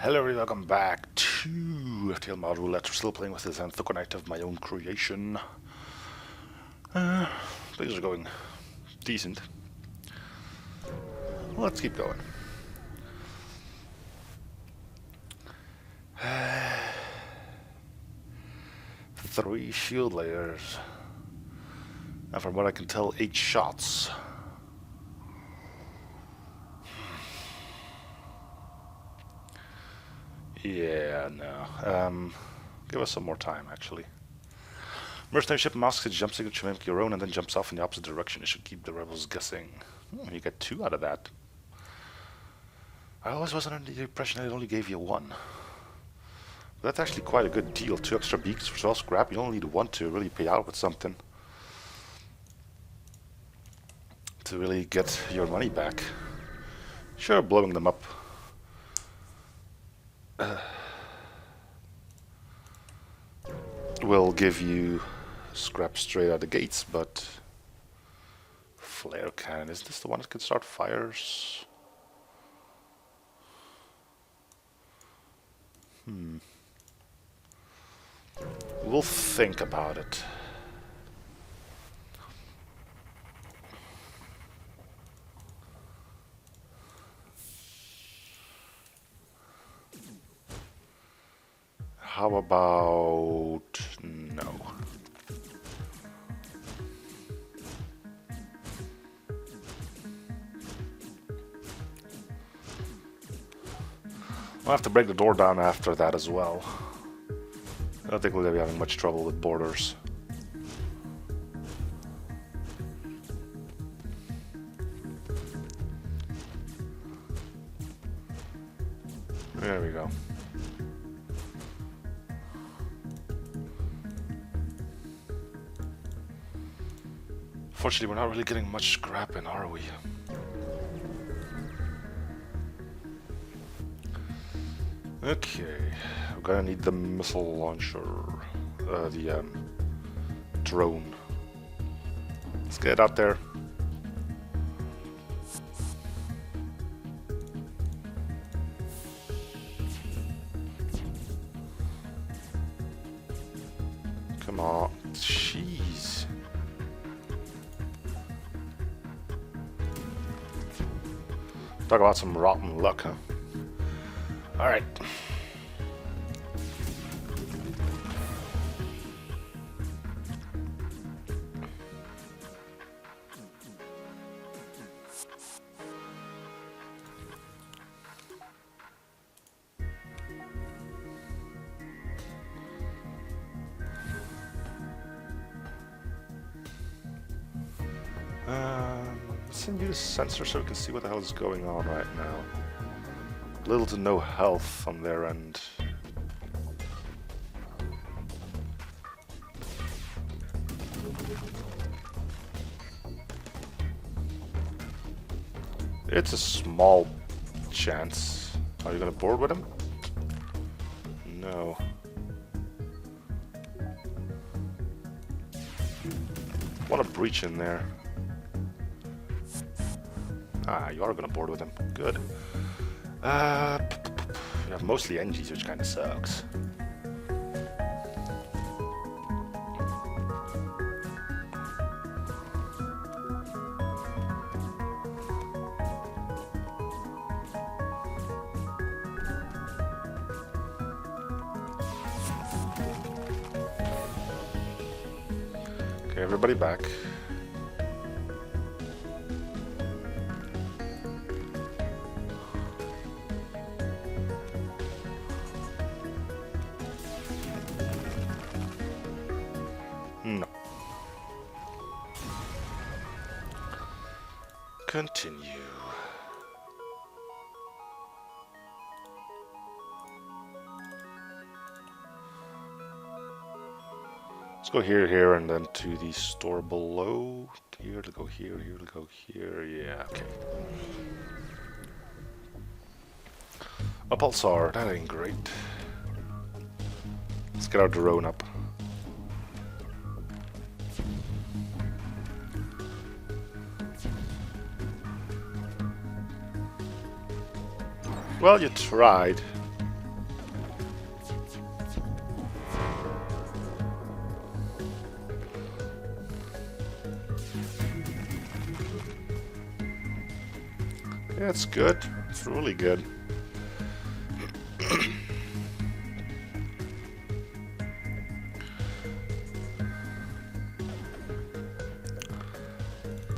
Hello everybody, welcome back to FTL Mod Roulette. We're still playing with the Xanthoconite of my own creation. Things are going decent. Let's keep going. Three shield layers. And from what I can tell, 8 shots. Yeah, no. Give us some more time, actually. Mercenary ship masks its jump signature to mimic your own and then jumps off in the opposite direction. It should keep the rebels guessing. You get 2 out of that. I always was under the impression that it only gave you 1. But that's actually quite a good deal. 2 extra beaks for 12 scrap. You only need 1 to really pay out with something. To really get your money back. Sure, blowing them up will give you scrap straight out the gates, but flare cannon, is this the one that can start fires? We'll think about it. How about no? I'll have to break the door down after that as well. I don't think we're going to be having much trouble with borders. There we go. Fortunately, we're not really getting much scrap in, are we? Okay, we're gonna need the missile launcher, the drone. Let's get out there. Come on, jeez. Talk about some rotten luck, huh? Alright. Send you the sensor so we can see what the hell is going on right now. Little to no health on their end. It's a small chance. Are you gonna board with him? No. What a breach in there. Ah, you are gonna board with him. Good. You have mostly NGs, which kind of sucks. Okay, everybody back. No. Continue. Let's go here, here, and then to the store below. Here to go here, here to go here. Yeah, okay. A pulsar, that ain't great. Let's get our drone up. Well, you tried. Yeah, it's good. It's really good.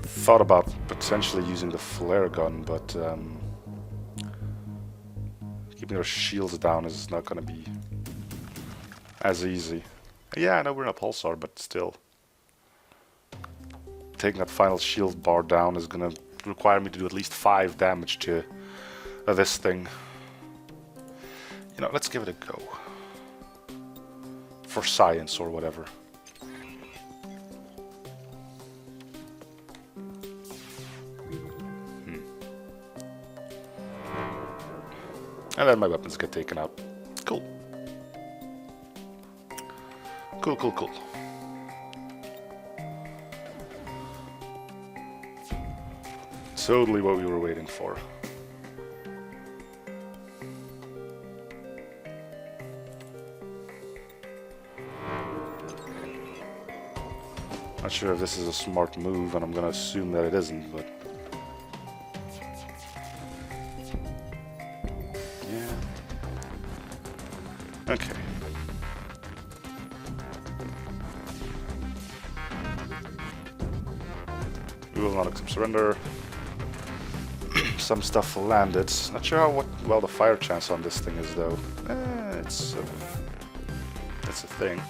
Thought about potentially using the flare gun, but keeping their shields down is not going to be as easy. Yeah, I know we're in a pulsar, but still. Taking that final shield bar down is going to require me to do at least 5 damage to this thing. You know, let's give it a go. For science or whatever. And then my weapons get taken out. Cool. Cool, cool, cool. Totally what we were waiting for. Not sure if this is a smart move, and I'm gonna assume that it isn't, but... yeah. Okay. We will not accept surrender. Some stuff landed. Not sure how well the fire chance on this thing is, though. It's a thing.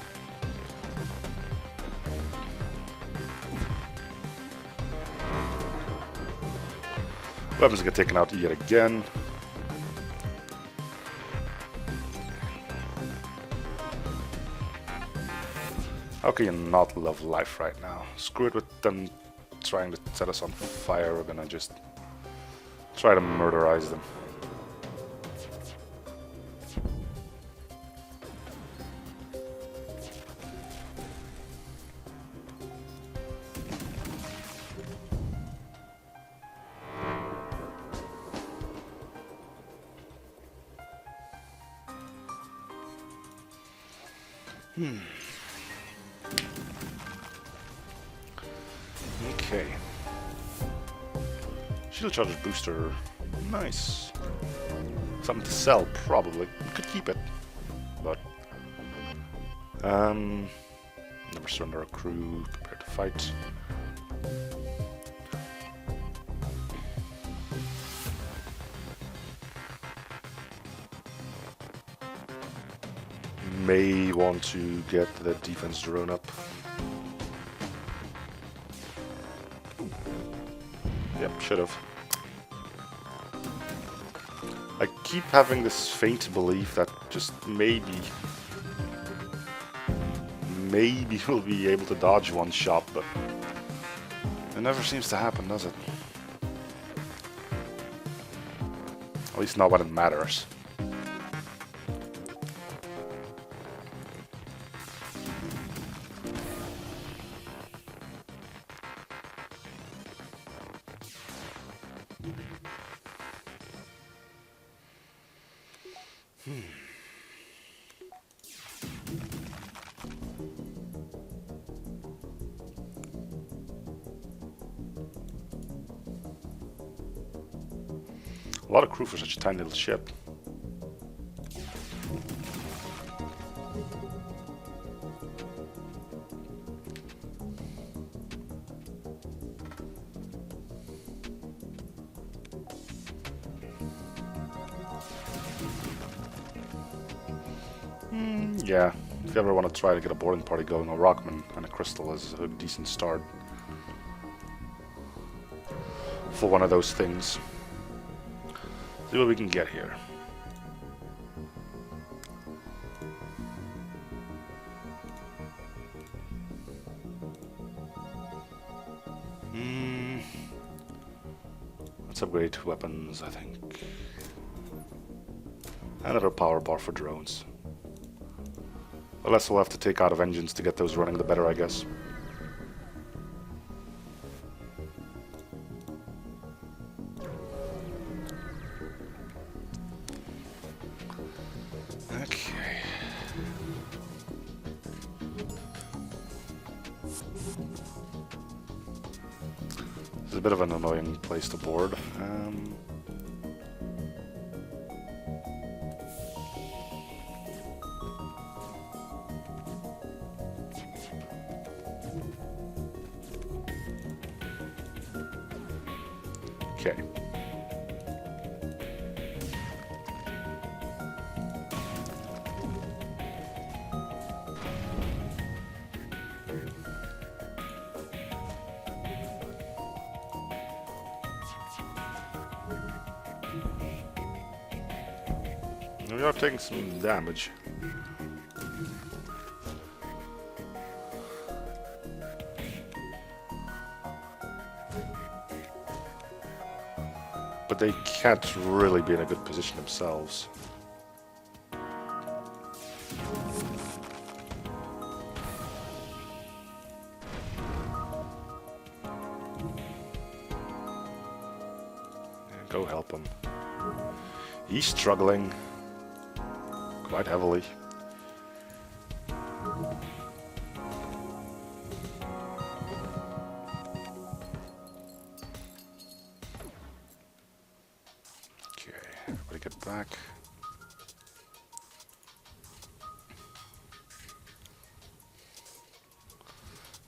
Weapons get taken out yet again. How can you not love life right now? Screw it with them trying to set us on fire. We're gonna just try to murderize them. Okay. Shield charge booster. Nice. Something to sell, probably. We could keep it. But never surrender a crew, prepare to fight. May want to get the defense drone up. Yep, should have. I keep having this faint belief that just maybe we'll be able to dodge one shot, but it never seems to happen, does it? At least not when it matters. A lot of crew for such a tiny little ship. Yeah, if you ever want to try to get a boarding party going, a Rockman and a Crystal is a decent start for one of those things. See what we can get here. Let's upgrade weapons, I think. Another power bar for drones. The less we'll have to take out of engines to get those running, the better, I guess. Okay. This is a bit of an annoying place to board. Okay. We are taking some damage. But they can't really be in a good position themselves. Yeah, go help him. He's struggling quite heavily. Everybody get back.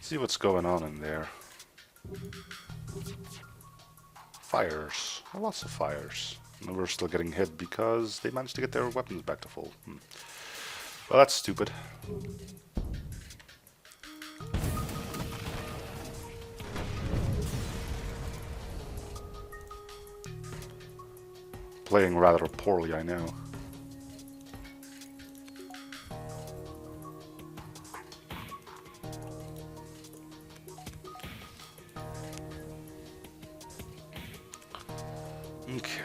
See what's going on in there. Fires. Lots of fires. And we're still getting hit because they managed to get their weapons back to full. Well, that's stupid. Playing rather poorly, I know. Okay.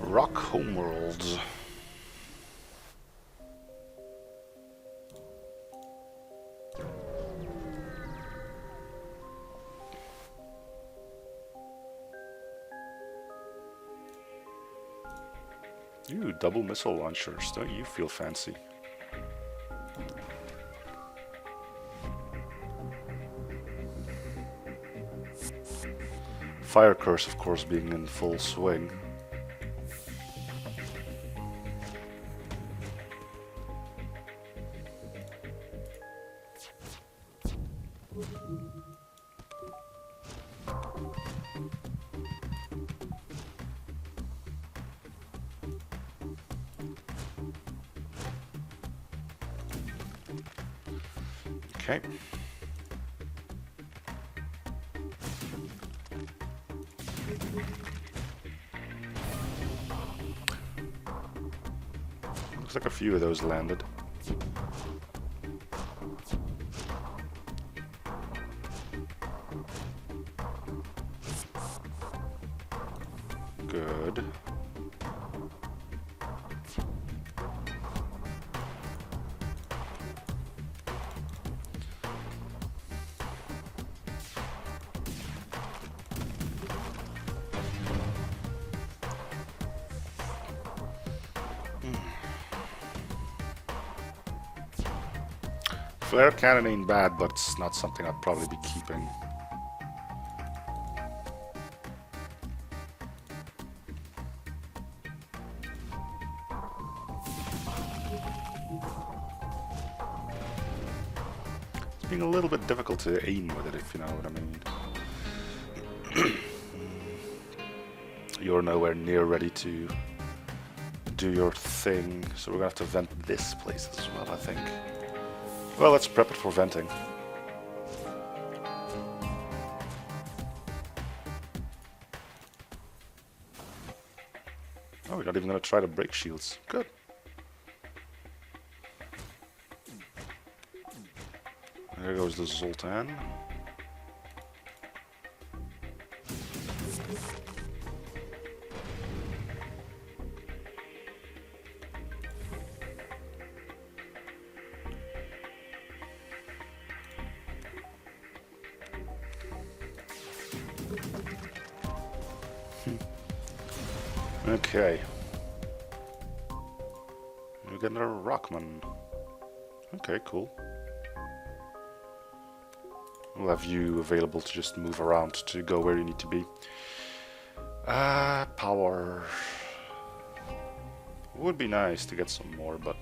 Rock Homeworlds. Ooh, double missile launchers. Don't you feel fancy? Fire Curse, of course, being in full swing. Okay. Looks like a few of those landed. Good. Flare cannon ain't bad, but it's not something I'd probably be keeping. It's being a little bit difficult to aim with it, if you know what I mean. You're nowhere near ready to do your thing, so we're gonna have to vent this place as well, I think. Well, let's prep it for venting. Oh, we're not even gonna try to break shields. Good. There goes the Zoltan. Okay. We get another Rockman. Okay, cool. We'll have you available to just move around to go where you need to be. Power. Would be nice to get some more, but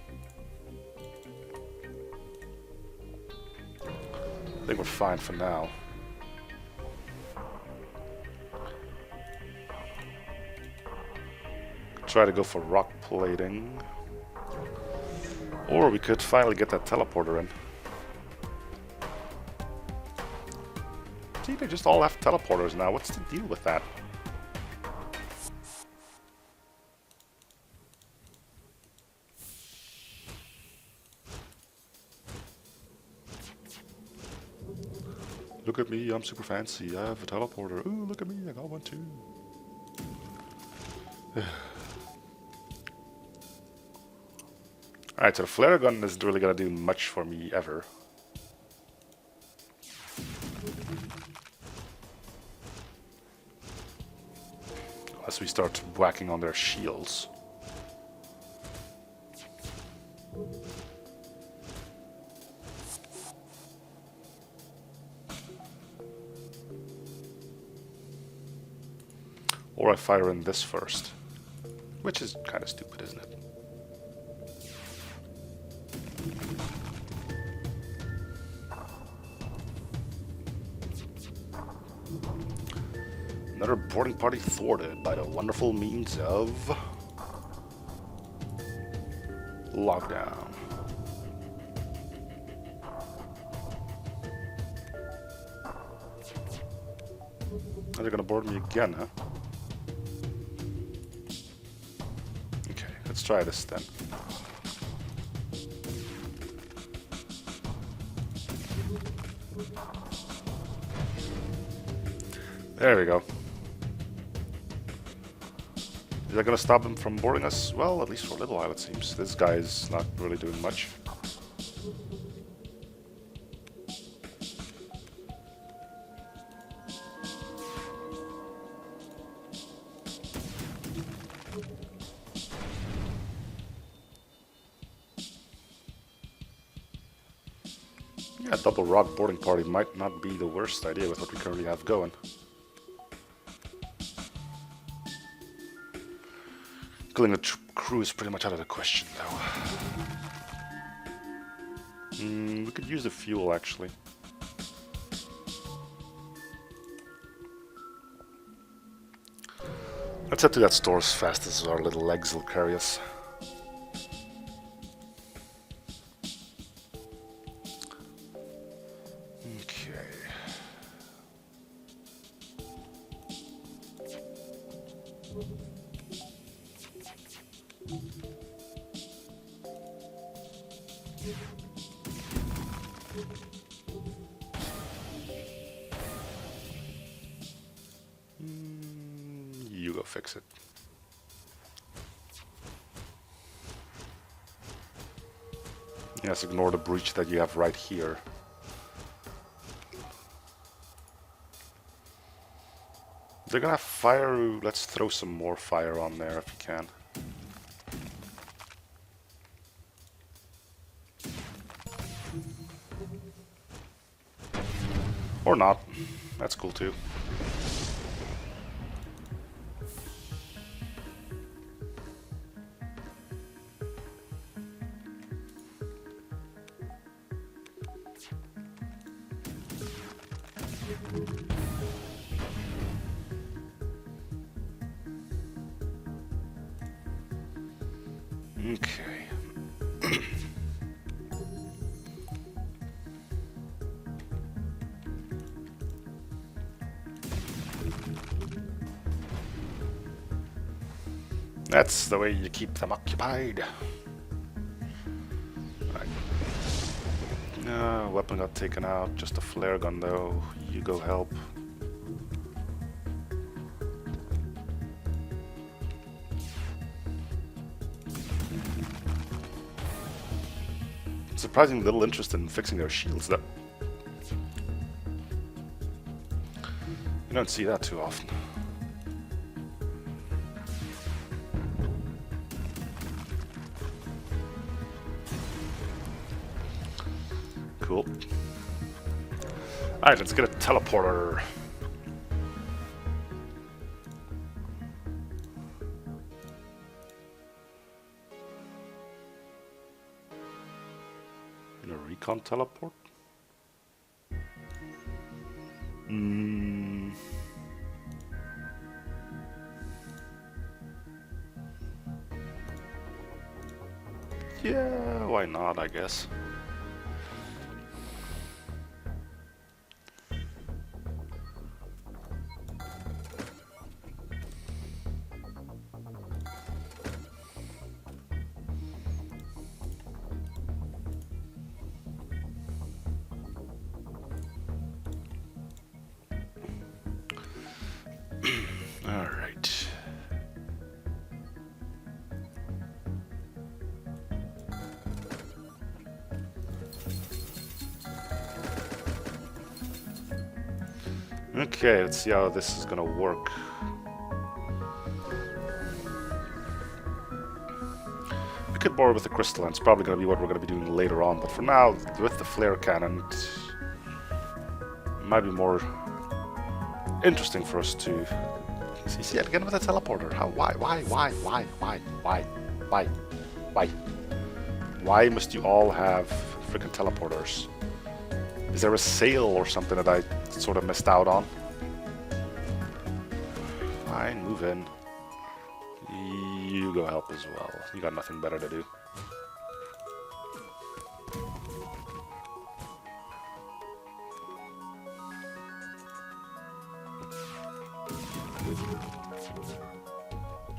I think we're fine for now. Try to go for rock plating. Or we could finally get that teleporter in. See, they just all have teleporters now. What's the deal with that? Look at me, I'm super fancy. I have a teleporter. Ooh, look at me, I got one too. Alright, so the flare gun isn't really gonna do much for me ever. Unless we start whacking on their shields. Or I fire in this first. Which is kind of stupid, isn't it? Another boarding party thwarted by the wonderful means of lockdown. Oh, they're gonna board me again, huh? Okay, let's try this then. There we go. Is that gonna stop them from boarding us? Well, at least for a little while it seems. This guy's not really doing much. Yeah, double rock boarding party might not be the worst idea with what we currently have going. Killing the crew is pretty much out of the question, though. We could use the fuel, actually. Let's head to that store as fast as our little legs will carry us. Okay. You go fix it. Yes, ignore the breach that you have right here. They're gonna have fire. Let's throw some more fire on there if you can. Or not. That's cool too. Okay. That's the way you keep them occupied. Right. No, weapon got taken out. Just a flare gun though. You go help. Surprisingly little interest in fixing their shields though. You don't see that too often. Cool. Alright, let's get a teleporter. In a recon teleport? Yeah, why not, I guess. All right. Okay, let's see how this is gonna work. We could bore with the crystal, and it's probably gonna be what we're gonna be doing later on. But for now, with the flare cannon, it might be more interesting for us to see it again with a teleporter. How? Why must you all have freaking teleporters? Is there a sale or something that I sort of missed out on? Fine, move in. You go help as well. You got nothing better to do.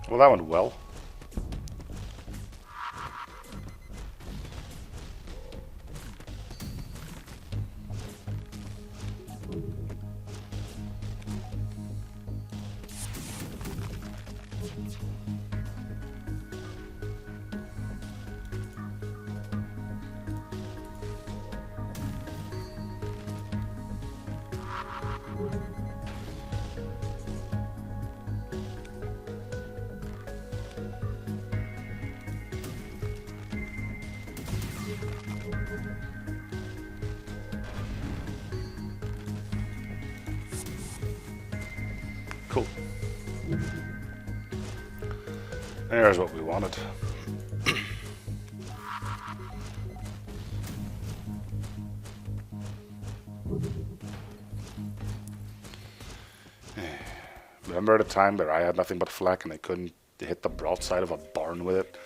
Well, that went well. Cool. There's what we wanted. Remember the time where I had nothing but flak and I couldn't hit the broadside of a barn with it?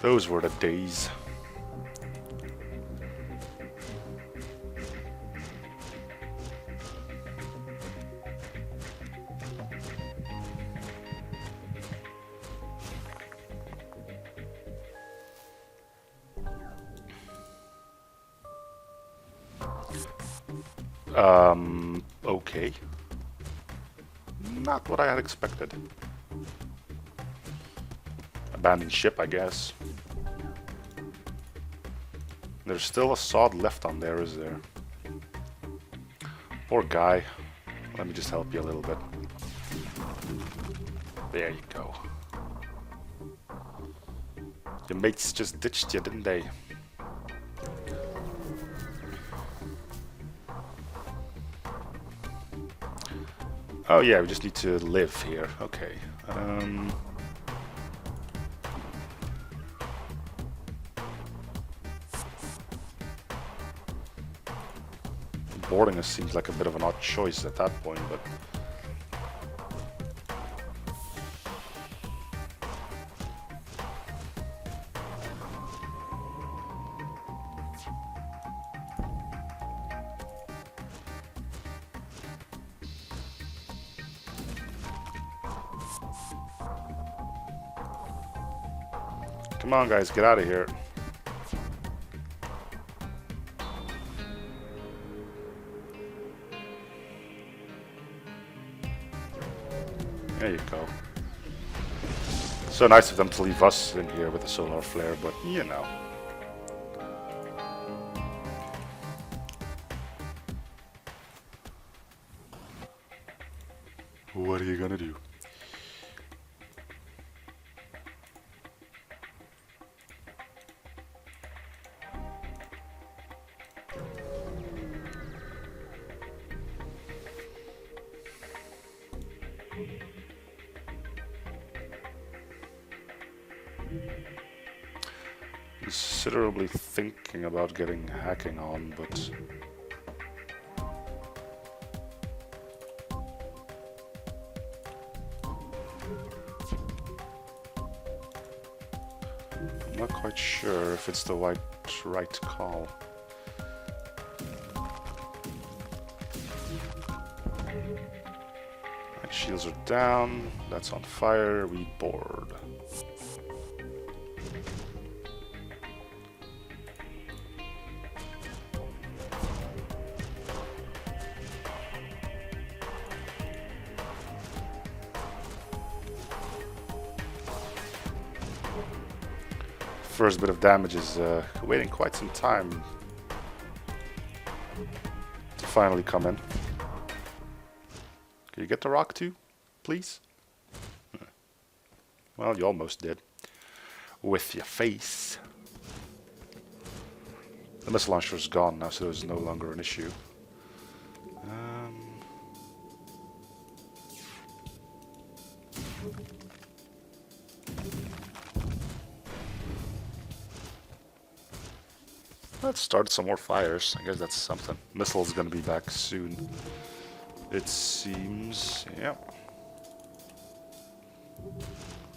Those were the days. Okay. Not what I had expected. Abandoned ship, I guess. There's still a sod left on there, is there? Poor guy. Let me just help you a little bit. There you go. Your mates just ditched you, didn't they? Oh yeah, we just need to live here. Okay. Boarding us seems like a bit of an odd choice at that point, but... Come on, guys, get out of here. There you go. So nice of them to leave us in here with the solar flare, but you know. What are you gonna do? considerably thinking about getting hacking on, but I'm not quite sure if it's the right call. Right, shields are down, that's on fire, we board. First bit of damage is waiting quite some time to finally come in. Can you get the rock too, please? Well, you almost did. With your face. The missile launcher is gone now, so it's no longer an issue. Let's start some more fires. I guess that's something. Missile's gonna be back soon. It seems. Yeah.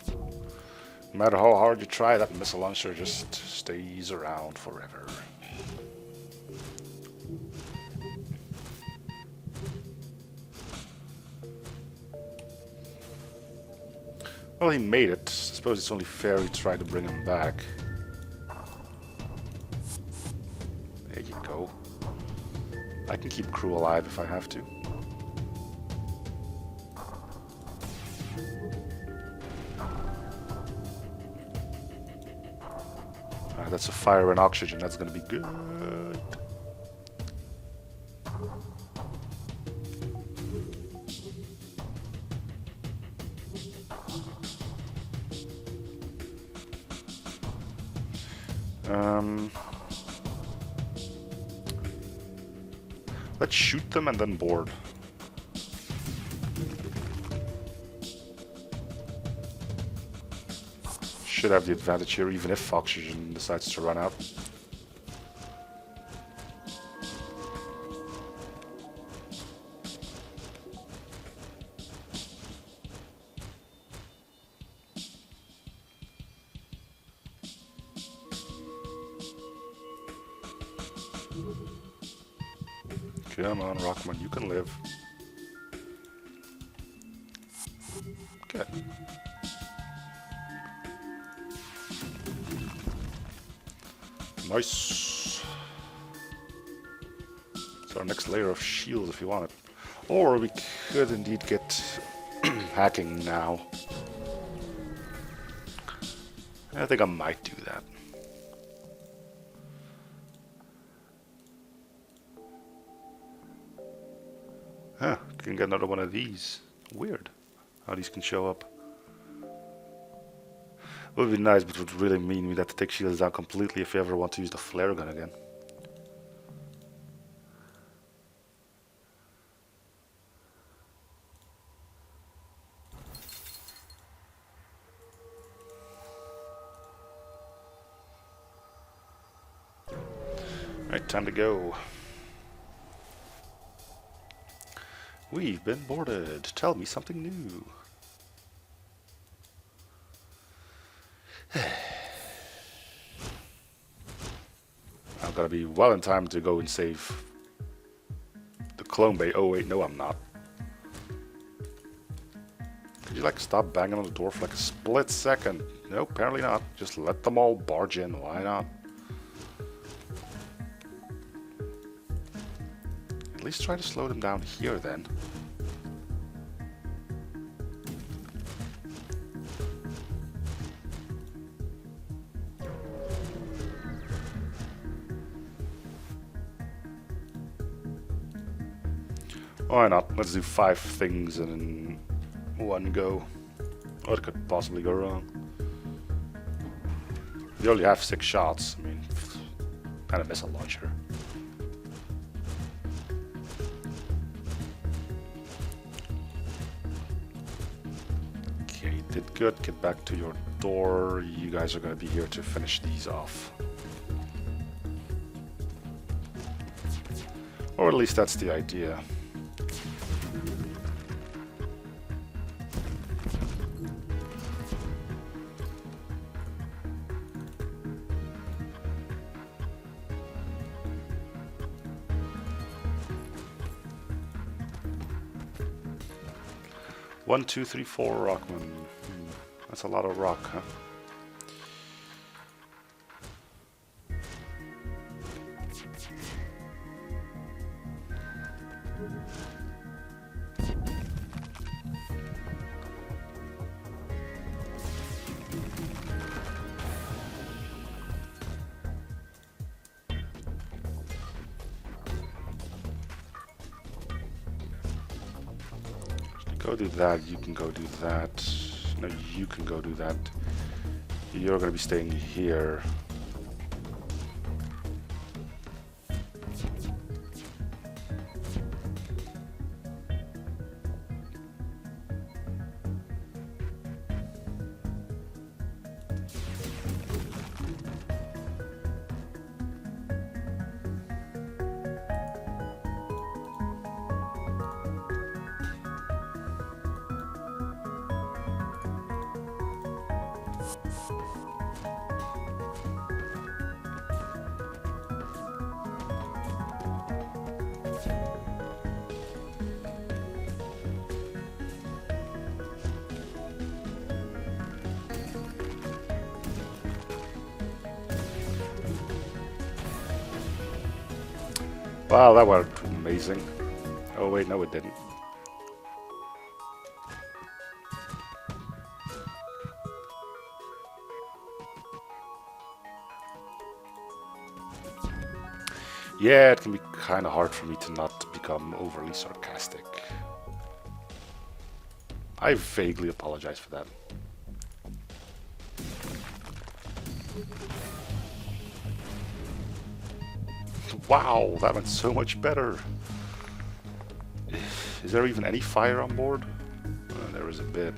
No matter how hard you try, that missile launcher just stays around forever. Well, he made it. I suppose it's only fair we try to bring him back. There you go. I can keep crew alive if I have to. That's a fire and oxygen. That's gonna be good. Let's shoot them and then board. Should have the advantage here, even if oxygen decides to run out. Come on, Rockman, you can live. Good. Nice. It's our next layer of shields if you want it. Or we could indeed get hacking now. I think I might do that. Huh, can get another one of these. Weird how these can show up. Would be nice, but it would really mean we'd have to take shields down completely if we ever want to use the flare gun again. Alright, time to go. We've been boarded. Tell me something new. I've got to be well in time to go and save the clone bay. Oh wait, no I'm not. Could you like stop banging on the door for like a split second? No, apparently not. Just let them all barge in. Why not? At least try to slow them down here then. Why not? Let's do 5 things in one go. What could possibly go wrong? You only have 6 shots. I mean, and a missile launcher. Okay, did good. Get back to your door. You guys are going to be here to finish these off. Or at least that's the idea. One, two, three, four rockmen. That's a lot of rock, huh? Go do that, you can go do that. No, you can go do that. You're gonna be staying here. Wow, that worked amazing. Oh wait, no it didn't. Yeah, it can be kind of hard for me to not become overly sarcastic. I vaguely apologize for that. Wow, that went so much better. Is there even any fire on board? There is a bit.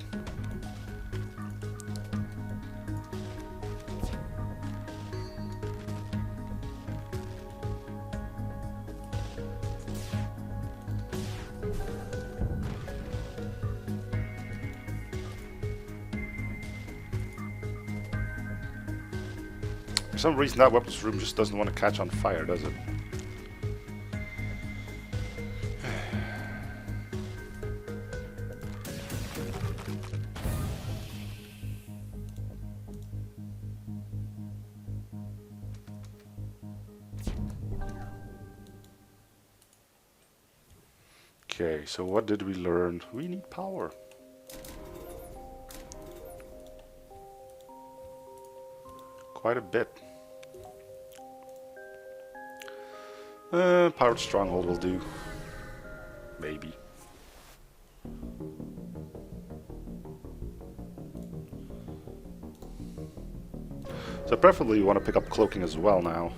For some reason that weapons room just doesn't want to catch on fire, does it? Okay, so what did we learn? We need power. Quite a bit. Pirate Stronghold will do. Maybe. So preferably you want to pick up cloaking as well now.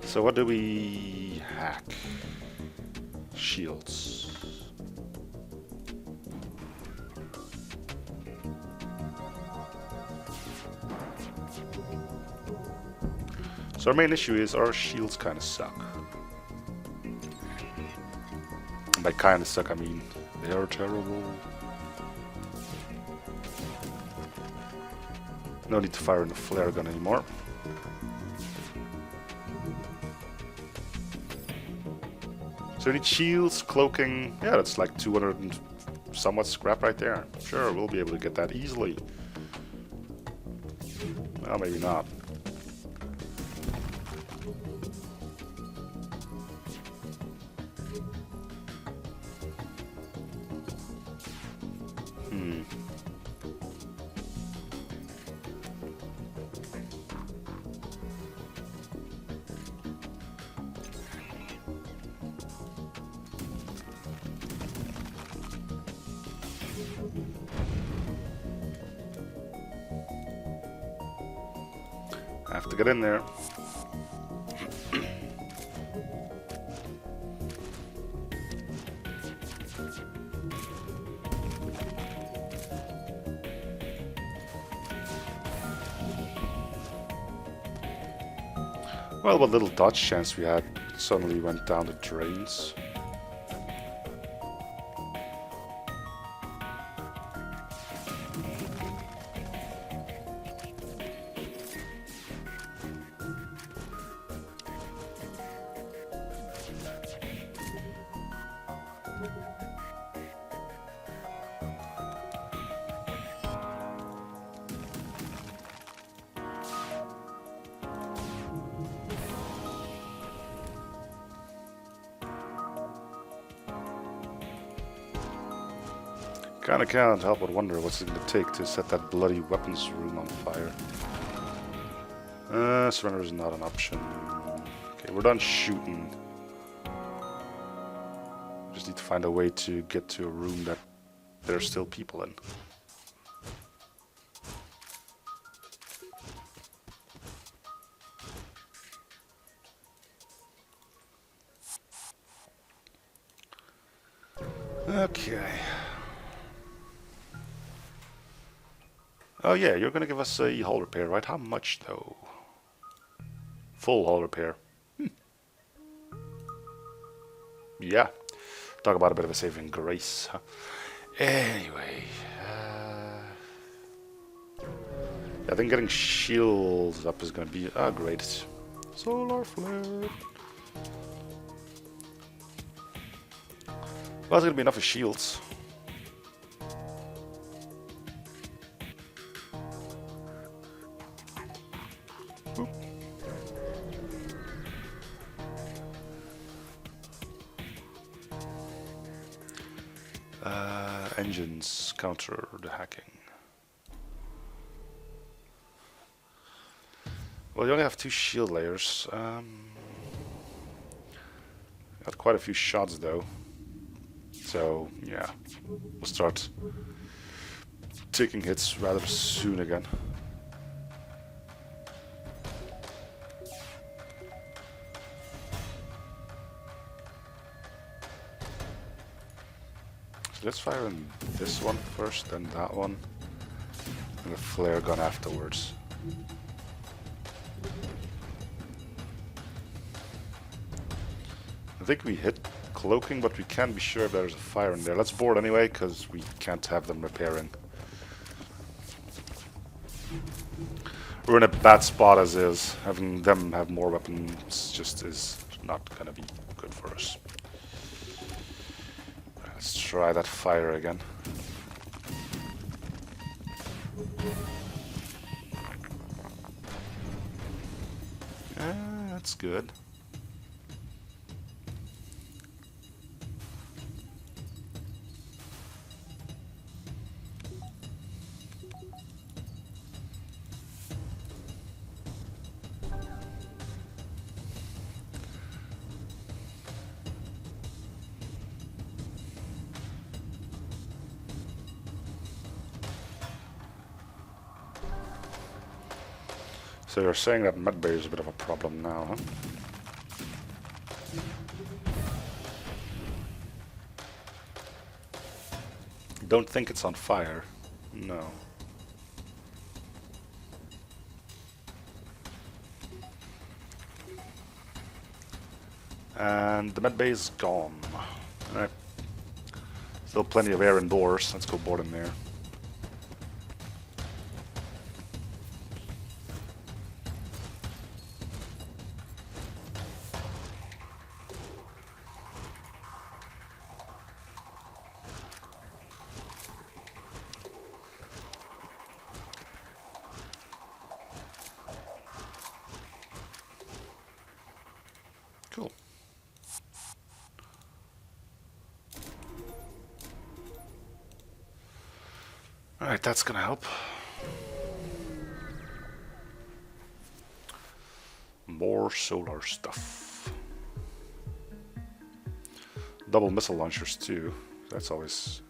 So what do we hack? Shields. So our main issue is our shields kind of suck. And by kind of suck I mean they are terrible. No need to fire in the flare gun anymore. So we need shields, cloaking. Yeah, that's like 200 and somewhat scrap right there. Sure, we'll be able to get that easily. Well, maybe not. I have to get in there. Well, what little dodge chance we had suddenly went down the drains. Kinda can't help but wonder what's it gonna take to set that bloody weapons room on fire. Surrender is not an option. Okay, we're done shooting. Just need to find a way to get to a room that there's still people in. Okay. Oh yeah, you're gonna give us a hull repair, right? How much though? Full hull repair. Yeah. Talk about a bit of a saving grace, huh? Anyway. I think getting shields up is gonna be... Ah, great. Solar flare. Well, it's gonna be enough of shields. Oop. Engines counter the hacking. Well, you only have 2 shield layers. Got quite a few shots though. So, yeah. We'll start taking hits rather soon again. So let's fire in this one first, then that one. And the flare gun afterwards. I think we hit cloaking, but we can't be sure if there's a fire in there. Let's board anyway, because we can't have them repairing. We're in a bad spot as is. Having them have more weapons just is not gonna be good for us. Let's try that fire again. That's good. So you're saying that medbay is a bit of a problem now, huh? Don't think it's on fire. No. And the medbay is gone. Alright. Still plenty of air indoors. Let's go board in there. Cool. Alright, that's gonna help. More solar stuff. Double missile launchers too. That's always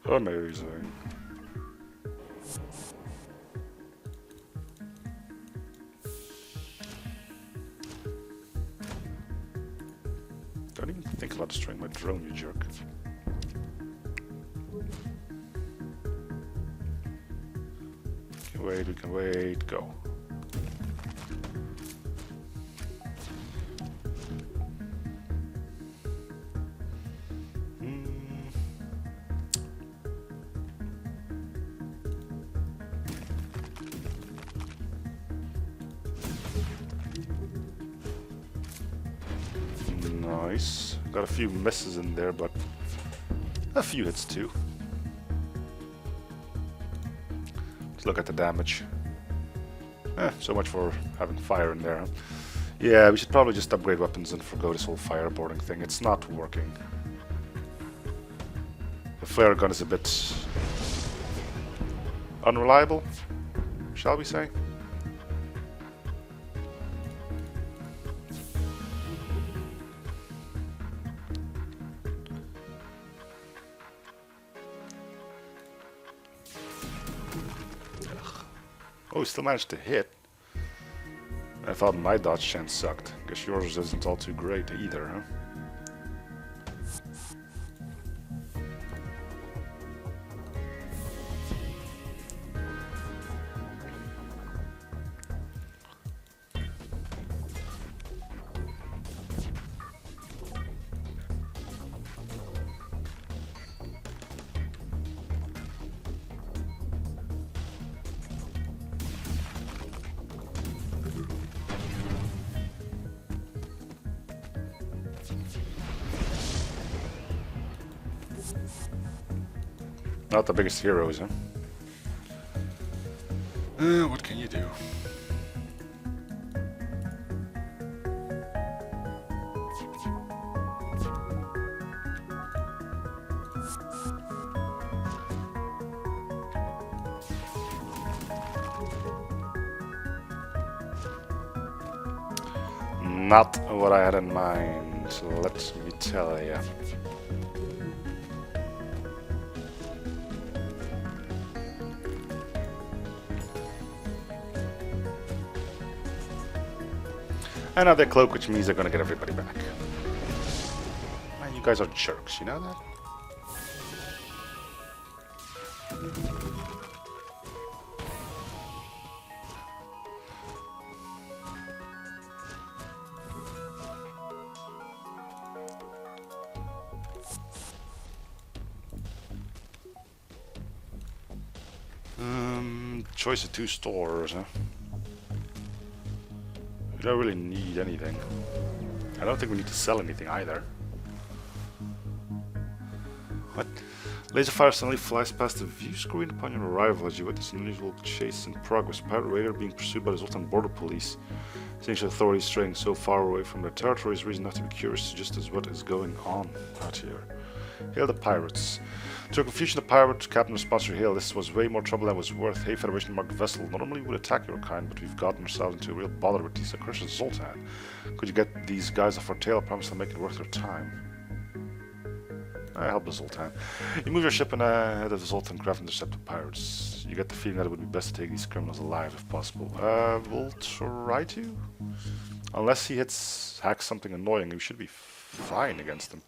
amazing. Don't even think about destroying my drone, you jerk. We can wait, go. Nice. Got a few misses in there, but a few hits too. Let's look at the damage. So much for having fire in there, huh? Yeah, we should probably just upgrade weapons and forgo this whole fireboarding thing. It's not working. The flare gun is a bit unreliable, shall we say? Oh, we still managed to hit. I thought my dodge chance sucked. Guess yours isn't all too great either, huh? Not the biggest heroes, huh? What can you do? Not what I had in mind, so let me tell ya. And now they cloak, which means they're gonna get everybody back. Man, you guys are jerks, you know that? Choice of 2 stores, huh? We don't really need anything. I don't think we need to sell anything either. What? Laser fire suddenly flies past the view screen upon your arrival as you witness an unusual chase in progress. Pirate raider being pursued by the Zoltan border police. Seeing the authorities straying so far away from their territory is reason not to be curious just as what is going on out here. Hail the pirates. To our confusion, the pirate captain responds to your hail. This was way more trouble than was worth. Hey, Federation marked vessel. Normally we would attack your kind, but we've gotten ourselves into a real bother with these accursed Zoltan. Could you get these guys off our tail? I promise they'll make it worth their time. I help the Zoltan. You move your ship and head of the Zoltan craft and intercept the pirates. You get the feeling that it would be best to take these criminals alive if possible. We'll try to. Unless he hacks something annoying, we should be fine against him.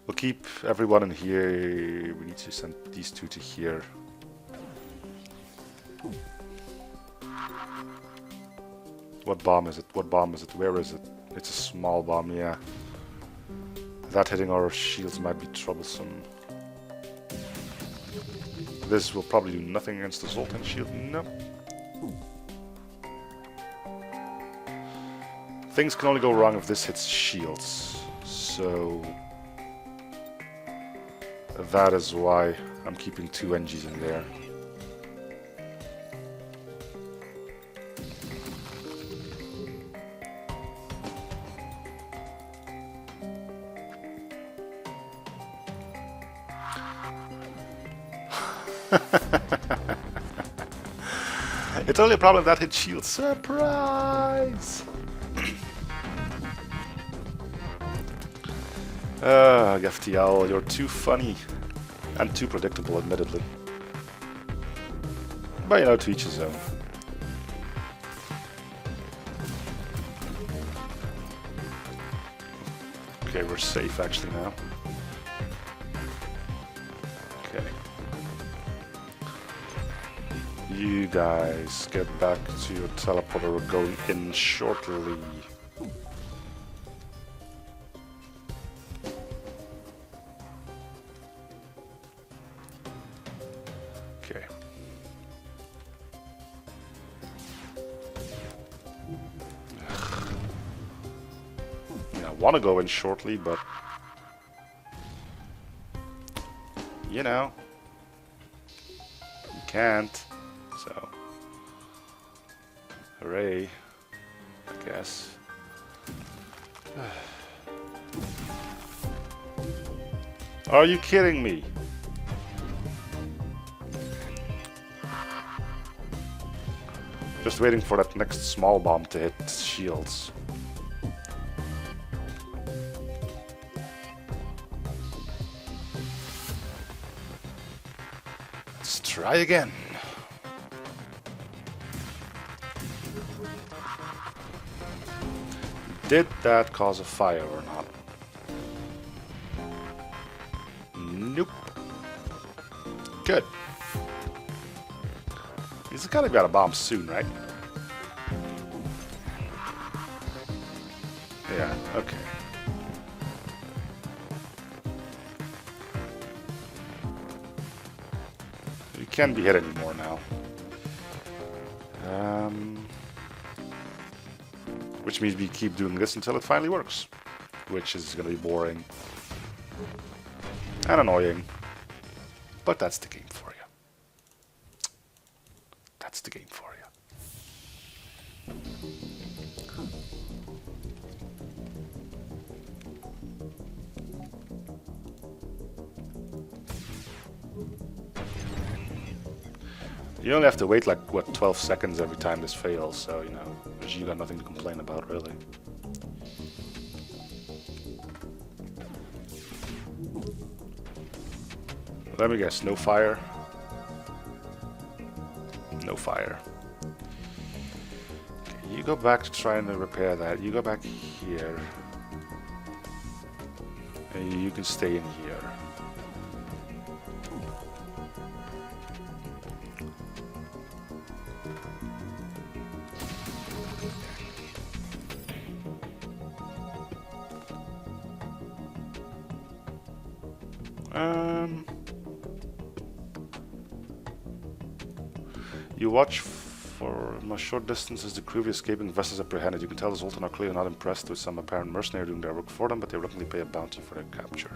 We'll keep everyone in here. We need to send these 2 to here. What bomb is it? What bomb is it? Where is it? It's a small bomb, yeah. That hitting our shields might be troublesome. This will probably do nothing against the Zoltan shield. No. Things can only go wrong if this hits shields. So that is why I'm keeping 2 NGs in there. It's only a problem that hit shield. Surprise! FTL, you're too funny. And too predictable, admittedly. But you know, to each his own. Okay, we're safe actually now. Okay. You guys get back to your teleporter. We're going in shortly. want to go in shortly, but you know, you can't. So, hooray, I guess. Are you kidding me? Just waiting for that next small bomb to hit shields. Let's try again. Did that cause a fire or not? Nope. Good. He's gotta got a bomb soon, right? Yeah, okay. You can't be hit anymore now. Which means we keep doing this until it finally works. Which is gonna be boring. And annoying. But that's the game for you. That's the game for you. You only have to wait like, what, 12 seconds every time this fails, so, you know, you got nothing to complain about, really. Let me guess, no fire? No fire. Okay, you go back to try and repair that. You go back here. And you can stay in here. You watch for a short distance as the crew of escaping vessels apprehended. You can tell the Zoltan are clearly not impressed with some apparent mercenary doing their work for them, but they reluctantly pay a bounty for their capture.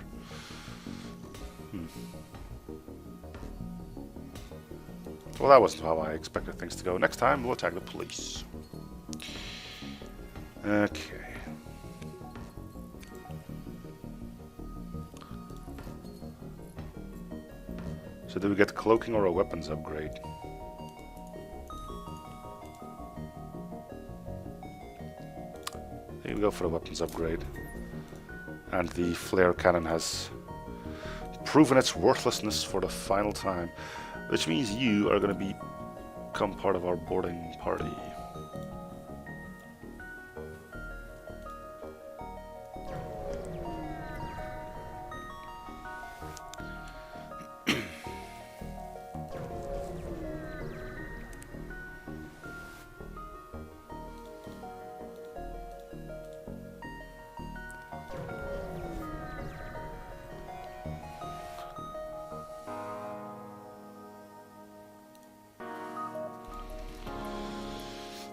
Well, that wasn't how I expected things to go. Next time, we'll attack the police. Okay. So do we get cloaking or a weapons upgrade? I think we go for a weapons upgrade. And the flare cannon has proven its worthlessness for the final time. Which means you are going to become part of our boarding party.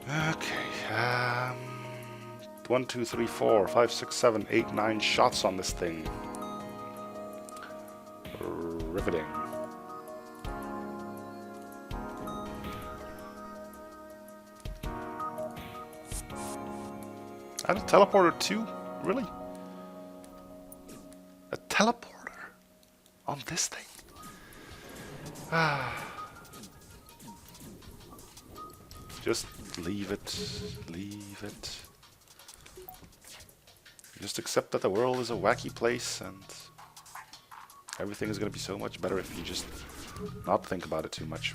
Okay, 1, 2, 3, 4, 5, 6, 7, 8, 9 shots on this thing. Riveting. And a teleporter too? Really? A teleporter? On this thing? Just leave it. Leave it. Just accept that the world is a wacky place and everything is going to be so much better if you just not think about it too much.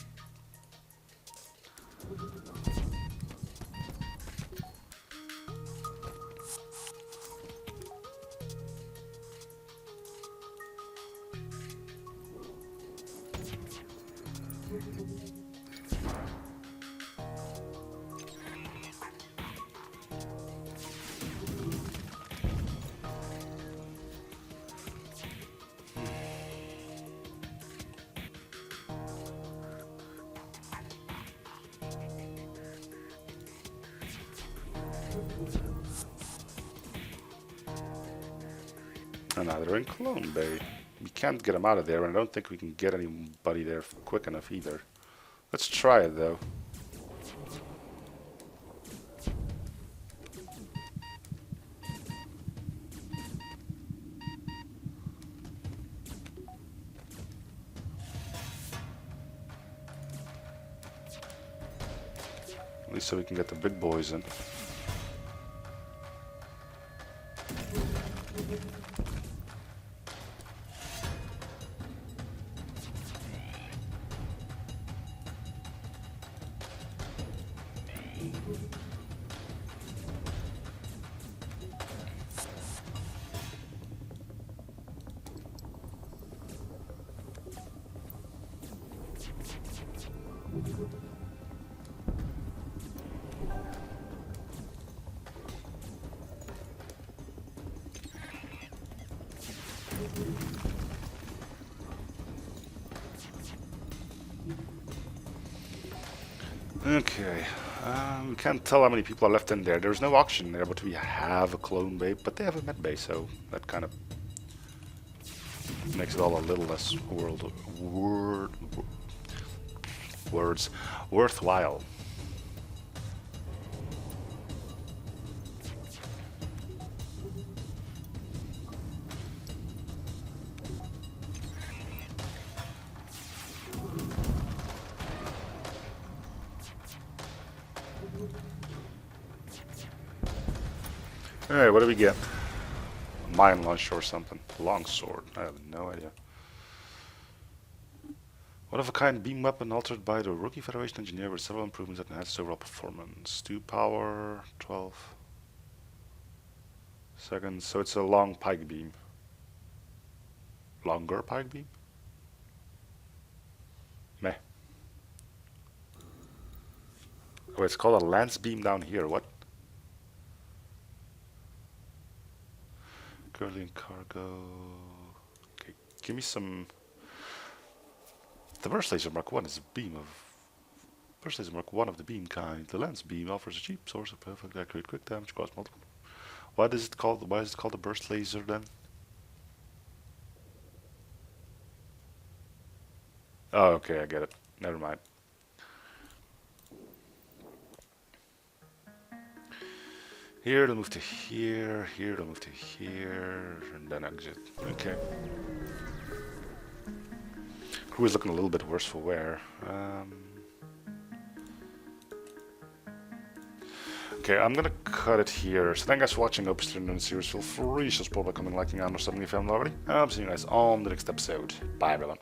And now they're in Clone Bay. We can't get them out of there, and I don't think we can get anybody there quick enough either. Let's try it though. At least so we can get the big boys in. Okay, we can't tell how many people are left in there. There's no auction there, but we have a clone bay, but they have a med bay, so that kind of makes it all a little less worthwhile. Alright, what do we get? A mine launcher or something. Longsword. I have no idea. One of a kind beam weapon altered by the Rookie Federation engineer with several improvements that enhance overall performance. 2 power, 12 seconds. So it's a long pike beam. Longer pike beam? Meh. Oh, it's called a lance beam down here. What? Curling cargo. Okay, give me some. The burst laser Mark 1 is a beam of. Burst laser Mark 1 of the beam kind. The lance beam offers a cheap source of perfect accurate quick damage across multiple. What is it called? Why is it called a burst laser then? Oh, okay, I get it. Never mind. Here to move to here, here to move to here, and then exit. Okay. Crew is looking a little bit worse for wear. Okay, I'm gonna cut it here. So thank you guys for watching. Hope you're still enjoying the series. Feel free to support by commenting, liking, and or something if you haven't already. I'll see you guys on the next episode. Bye everyone.